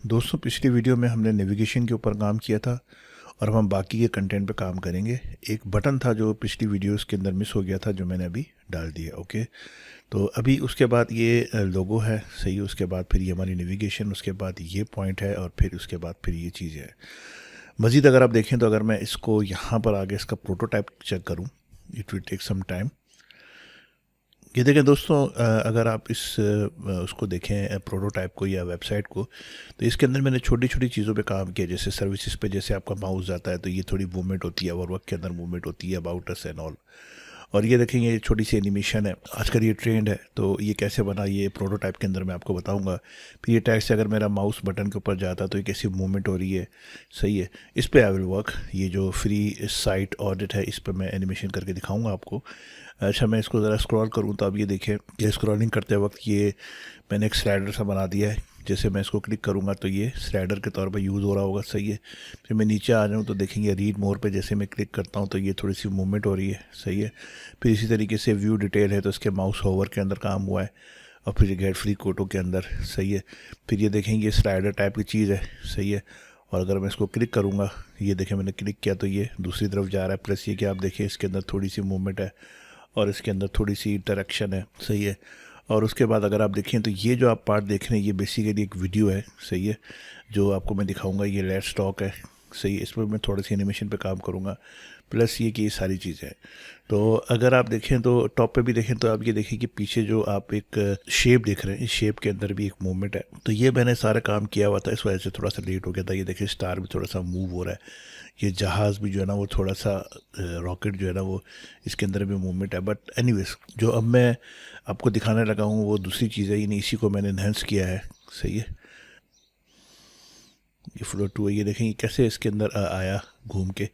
दोस्तों, पिछली वीडियो में हमने नेविगेशन के ऊपर काम किया था और अब हम बाकी के कंटेंट पे काम करेंगे। एक बटन था जो पिछली वीडियोस के अंदर मिस हो गया था, जो मैंने अभी डाल दिया। ओके, तो अभी उसके बाद ये लोगो है, सही है। उसके बाद फिर ये हमारी नेविगेशन, उसके बाद ये पॉइंट है और फिर उसके बाद फिर ये चीज़ है। मज़ीद अगर आप देखें तो अगर मैं इसको यहाँ पर आगे इसका प्रोटोटाइप चेक करूँ, it will take some time. ये देखें दोस्तों, अगर आप इस उसको देखें प्रोटोटाइप को या वेबसाइट को, तो इसके अंदर मैंने छोटी छोटी चीज़ों पे काम किया। जैसे सर्विसेज पे जैसे आपका माउस जाता है तो ये थोड़ी मूवमेंट होती है, वर्क के अंदर मूवमेंट होती है, अबाउट अस एंड ऑल। और ये देखें, ये छोटी सी एनिमेशन है, आजकल ये ट्रेंड है। तो ये कैसे बना, ये प्रोटोटाइप के अंदर मैं आपको बताऊंगा। फिर ये टैग से अगर मेरा माउस बटन के ऊपर जाता तो ये कैसी मूवमेंट हो रही है, सही है। इस पर आई विल वर्क। ये जो फ्री साइट ऑडिट है, इस पर मैं एनिमेशन करके दिखाऊंगा आपको। अच्छा, मैं इसको ज़रा स्क्रॉल करूँ तो आप ये देखें कि स्क्रॉलिंग करते वक्त ये मैंने एक स्लाइडर सा बना दिया है। जैसे मैं इसको क्लिक करूँगा तो ये स्लाइडर के तौर पर यूज़ हो रहा होगा, सही है। फिर मैं नीचे आ जाऊँ तो देखेंगे रीड मोर पे जैसे मैं क्लिक करता हूँ तो ये थोड़ी सी मूवमेंट हो रही है, सही है। फिर इसी तरीके से व्यू डिटेल है तो इसके माउस होवर के अंदर काम हुआ है, और फिर ये गेट फ्री कोटो के अंदर, सही है। फिर ये देखेंगे ये स्लाइडर टाइप की चीज़ है, सही है। और अगर मैं इसको क्लिक करूँगा, ये देखें मैंने क्लिक किया तो ये दूसरी तरफ जा रहा है। प्लस ये कि आप देखें इसके अंदर थोड़ी सी मूवमेंट है और इसके अंदर थोड़ी सी इंटरेक्शन है, सही है। और उसके बाद अगर आप देखें तो ये जो आप पार्ट देख रहे हैं ये बेसिकली एक वीडियो है, सही है, जो आपको मैं दिखाऊंगा। ये लेट्स टॉक है, सही है। इस पर मैं थोड़ी सी एनिमेशन पे काम करूँगा, प्लस ये कि ये सारी चीज़ें हैं। तो अगर आप देखें तो टॉप पे भी देखें तो आप ये देखें कि पीछे जो आप एक शेप देख रहे हैं, इस शेप के अंदर भी एक मूवमेंट है। तो ये मैंने सारा काम किया हुआ था, इस वजह से थोड़ा सा लेट हो गया था। ये देखिए स्टार भी थोड़ा सा मूव हो रहा है, ये जहाज़ भी जो है ना वो थोड़ा सा, रॉकेट जो है ना वो, इसके अंदर भी मूवमेंट है। बट एनीवेज, जो अब मैं आपको दिखाने लगा हूँ वो दूसरी चीज़ है, ये नहीं, इसी को मैंने इन्हेंस किया है, सही है। ये फ्लो टू है, ये देखें ये कैसे इसके अंदर आया घूम के,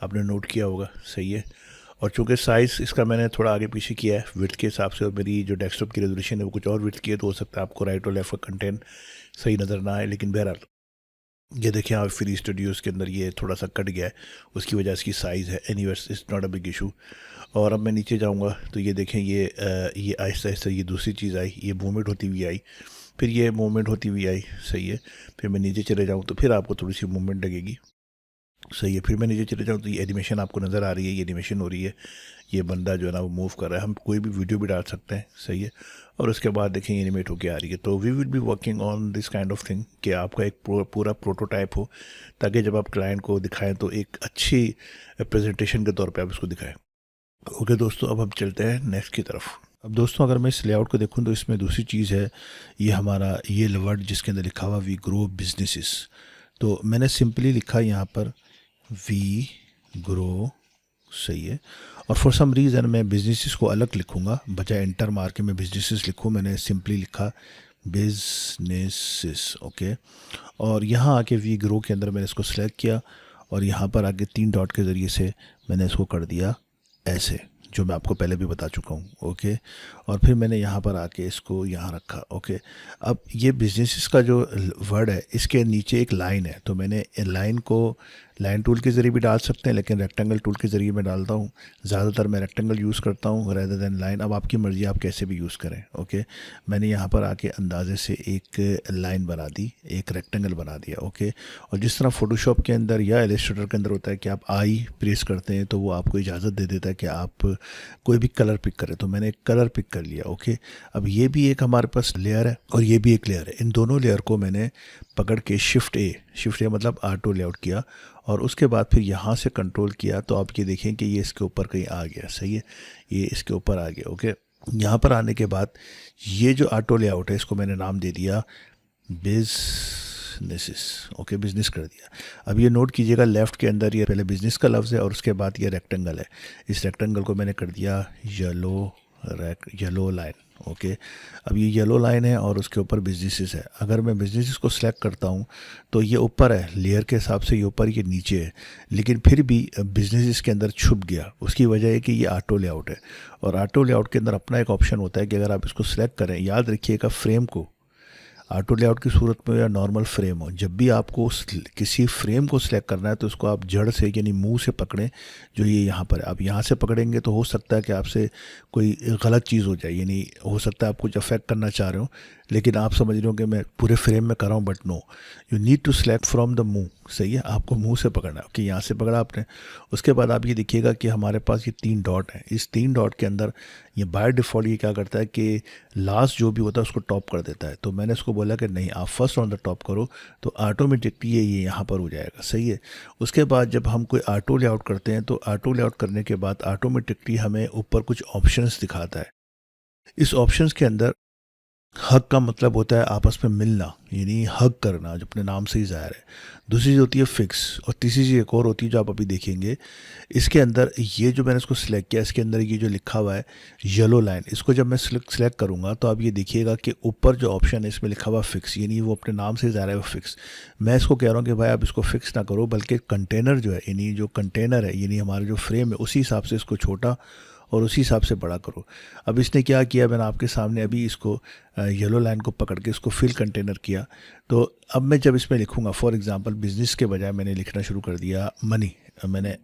आपने नोट किया होगा, सही है। और चूँकि साइज़ इसका मैंने थोड़ा आगे पीछे किया है विड्थ के हिसाब से, और मेरी जो डेस्कटॉप की रेजोल्यूशन है वो कुछ और विड्थ की है, तो हो सकता है आपको राइट और लेफ्ट का कंटेंट सही नज़र ना आए। लेकिन बहरहाल ये देखें आप, फ्री स्टूडियोज़ के अंदर ये थोड़ा सा कट गया है, उसकी वजह इसकी साइज़ है। Anyways, it's not a big issue. और अब मैं नीचे जाऊंगा तो ये देखें ये आहिस्ता आहिस्ता ये दूसरी चीज़ आई, ये मूवमेंट होती हुई आई, फिर ये मूवमेंट होती हुई आई, सही है। फिर मैं नीचे चले जाऊँ तो फिर आपको थोड़ी सी मूवमेंट लगेगी, सही है। फिर मैं नीचे चले जाऊँ तो ये एनिमेशन आपको नज़र आ रही है, ये एनिमेशन हो रही है, ये बंदा जो है ना वो मूव कर रहा है। हम कोई भी वीडियो भी डाल सकते हैं, सही है। और उसके बाद देखें एनिमेट होके आ रही है। तो we will be working on this kind of thing कि आपका एक पूरा प्रोटोटाइप हो, ताकि जब आप क्लाइंट को दिखाएं तो एक अच्छी प्रेजेंटेशन के तौर पे आप इसको दिखाएं। ओके दोस्तों, अब हम चलते हैं नेक्स्ट की तरफ। अब दोस्तों, अगर मैं इस लेआउट को देखूं तो इसमें दूसरी चीज़ है, ये हमारा ये वर्ड जिसके अंदर लिखा हुआ वी ग्रो बिजनेसेस। तो मैंने सिंपली लिखा यहाँ पर वी ग्रो, सही है। और फॉर सम रीज़न मैं बिजनेसेस को अलग लिखूंगा, बजाय इंटर मार के मैं बिजनेसेस लिखूँ, मैंने सिंपली लिखा बिजनेसेस। ओके, और यहाँ आके वी ग्रो के अंदर मैंने इसको सेलेक्ट किया और यहाँ पर आके 3 डॉट के ज़रिए से मैंने इसको कर दिया ऐसे, जो मैं आपको पहले भी बता चुका हूँ। ओके, और फिर मैंने यहाँ पर आके इसको यहाँ रखा। ओके, अब ये बिजनेसेस का जो वर्ड है इसके नीचे एक लाइन है, तो मैंने लाइन को लाइन टूल के ज़रिए भी डाल सकते हैं, लेकिन रेक्टेंगल टूल के ज़रिए मैं डालता हूँ। ज़्यादातर मैं रेक्टेंगल यूज़ करता हूँ रेदर देन लाइन। अब आपकी मर्ज़ी, आप कैसे भी यूज़ करें। ओके, मैंने यहाँ पर आके अंदाजे से एक लाइन बना दी, एक रेक्टेंगल बना दिया। ओके, और जिस तरह फ़ोटोशॉप के अंदर या इलस्ट्रेटर के अंदर होता है कि आप आई प्रेस करते हैं तो वो आपको इजाज़त दे देता है कि आप कोई भी कलर पिक करें, तो मैंने एक कलर पिक कर लिया। ओके, अब ये भी एक हमारे पास लेयर है और ये भी एक लेयर है। इन दोनों लेयर को मैंने पकड़ के शिफ्ट ए मतलब ऑटो लेआउट किया, और उसके बाद फिर यहाँ से कंट्रोल किया तो आप ये देखें कि ये इसके ऊपर कहीं आ गया, सही है, ये इसके ऊपर आ गया। ओके, यहाँ पर आने के बाद ये जो ऑटो लेआउट है इसको मैंने नाम दे दिया बिजनेसेस। ओके, बिजनेस कर दिया। अब ये नोट कीजिएगा, लेफ़्ट के अंदर ये पहले बिजनेस का लफ्ज़ है और उसके बाद ये रेक्टेंगल है। इस रेक्टेंगल को मैंने कर दिया येलो लाइन। ओके, अब ये येलो लाइन है और उसके ऊपर बिजनेसेस है। अगर मैं बिजनेसेस को सिलेक्ट करता हूँ तो ये ऊपर है, लेयर के हिसाब से ये ऊपर, ये नीचे है, लेकिन फिर भी बिजनेसेस के अंदर छुप गया। उसकी वजह है कि ये ऑटो लेआउट है, और ऑटो लेआउट के अंदर अपना एक ऑप्शन होता है कि अगर आप इसको सिलेक्ट करें, याद रखिएगा फ्रेम को, ऑटो लेआउट की सूरत में या नॉर्मल फ्रेम हो, जब भी आपको किसी फ्रेम को सिलेक्ट करना है तो उसको आप जड़ से यानी मुंह से पकड़ें। जो ये यहाँ पर है, आप यहाँ से पकड़ेंगे तो हो सकता है कि आपसे कोई गलत चीज़ हो जाए, यानी हो सकता है आप कुछ अफेक्ट करना चाह रहे हो, लेकिन आप समझ रहे हो कि मैं पूरे फ्रेम में कर रहा हूँ, but no, you need to select from the मुंह। सही है, आपको मुंह से पकड़ना है। ओके, यहाँ से पकड़ा आपने। उसके बाद आप ये देखिएगा कि हमारे पास ये 3 डॉट हैं। इस 3 डॉट के अंदर ये बाय डिफ़ॉल्ट ये क्या करता है कि लास्ट जो भी होता है उसको टॉप कर देता है। तो मैंने उसको बोला कि नहीं, आप फर्स्ट ऑन द टॉप करो, तो ऑटोमेटिकली ये यहाँ पर हो जाएगा। सही है। उसके बाद जब हम कोई ऑटो लेआउट करते हैं तो ऑटो लेआउट करने के बाद ऑटोमेटिकली हमें ऊपर कुछ ऑप्शंस दिखाता है। इस ऑप्शंस के अंदर हग का मतलब होता है आपस में मिलना, यानी हग करना, जो अपने नाम से ही ज़ाहिर है। दूसरी चीज़ होती है फिक्स, और तीसरी चीज़ एक और होती है जो आप अभी देखेंगे। इसके अंदर ये जो मैंने इसको सिलेक्ट किया, इसके अंदर ये जो लिखा हुआ है येलो लाइन, इसको जब मैं सिलेक्ट करूँगा तो आप ये देखिएगा कि ऊपर जो ऑप्शन है इसमें लिखा हुआ फिक्स, यानी वो अपने नाम से ज़ाहिर है वो फिक्स। मैं इसको कह रहा हूँ कि भाई आप इसको फिक्स ना करो, बल्कि कंटेनर जो है, यानी जो कंटेनर है, यानी हमारा जो फ्रेम है, उसी हिसाब से इसको छोटा और उसी हिसाब से बड़ा करो। अब इसने क्या किया, मैंने आपके सामने अभी इसको येलो लाइन को पकड़ के इसको फिल कंटेनर किया। तो अब मैं जब इसमें लिखूंगा, फॉर एग्जांपल बिजनेस के बजाय मैंने लिखना शुरू कर दिया मनी, मैंने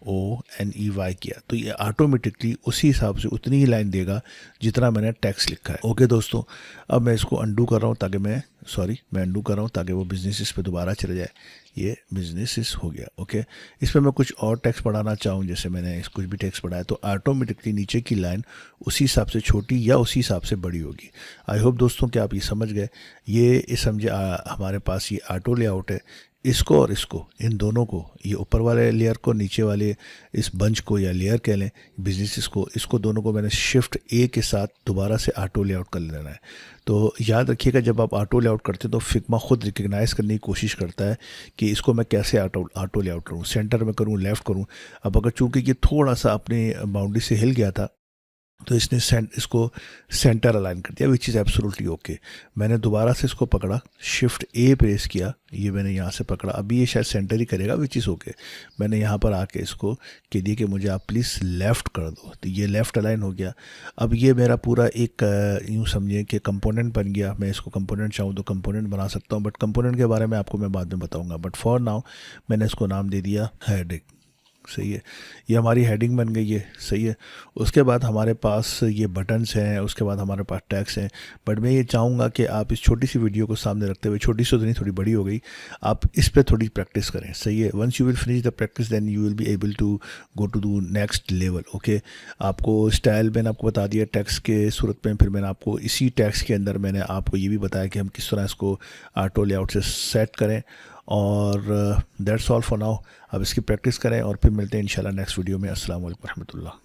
MONEY किया, तो ये ऑटोमेटिकली उसी हिसाब से उतनी ही लाइन देगा जितना मैंने टैक्स लिखा है। ओके दोस्तों, अब मैं इसको अंडू कर रहा हूँ ताकि मैं अंडू कर रहा हूँ ताकि वो बिजनेस पे दोबारा चले जाए। ये बिजनेस हो गया। ओके, इसमें मैं कुछ और टैक्स बढ़ाना चाहूँ, जैसे मैंने कुछ भी टैक्स बढ़ाया, तो ऑटोमेटिकली नीचे की लाइन उसी हिसाब से छोटी या उसी हिसाब से बड़ी होगी। आई होप दोस्तों कि आप ये समझ गए। ये समझे हमारे पास ये ऑटो लेआउट है। इसको और इसको, इन दोनों को, ये ऊपर वाले लेयर को, नीचे वाले इस बंच को या लेयर कह लें, बिजनेस को, इसको दोनों को मैंने शिफ्ट A के साथ दोबारा से ऑटो लेआउट कर लेना है। तो याद रखिएगा, जब आप ऑटो लेआउट करते हैं तो फिग्मा खुद रिकग्नाइज करने की कोशिश करता है कि इसको मैं कैसे ऑटो लेआउट करूँ, सेंटर में करूँ, लेफ़्ट करूँ। अब अगर चूँकि ये थोड़ा सा अपनी बाउंड्री से हिल गया था तो इसने इसको सेंटर अलाइन कर दिया, विच इज़ एब्सोल्युटली ओके। मैंने दोबारा से इसको पकड़ा, शिफ्ट A प्रेस किया, ये मैंने यहाँ से पकड़ा, अभी ये शायद सेंटर ही करेगा, विच इज़ ओके। मैंने यहाँ पर आके इसको कह दिया कि मुझे आप प्लीज़ लेफ़्ट कर दो, तो ये लेफ़्ट अलाइन हो गया। अब ये मेरा पूरा एक यूँ समझिए कि कंपोनेंट बन गया। मैं इसको कंपोनेंट चाहूँ तो कंपोनेंट बना सकता हूँ, बट कंपोनेंट के बारे में आपको मैं बाद में बताऊँगा। बट फॉर नाउ मैंने इसको नाम दे दिया हेडिंग। सही है, ये हमारी हेडिंग बन गई है। सही है। उसके बाद हमारे पास ये बटन्स हैं, उसके बाद हमारे पास टैग्स हैं। बट मैं ये चाहूँगा कि आप इस छोटी सी वीडियो को सामने रखते हुए, छोटी सी तो नहीं, थोड़ी बड़ी हो गई, आप इस पर थोड़ी प्रैक्टिस करें। सही है। Once you will finish the practice then you will be able to go to the next level. Okay, आपको स्टाइल मैंने आपको बता दिया टैक्स के सूरत में। फिर मैंने आपको इसी टैक्स के अंदर मैंने आपको ये भी बताया कि हम किस तरह इसको ऑटो लेआउट से सेट करें। और दैट्स ऑल फॉर नाउ। अब इसकी प्रैक्टिस करें और फिर मिलते हैं इंशाल्लाह नेक्स्ट वीडियो में। अस्सलाम वालेकुम रहमतुल्लाह।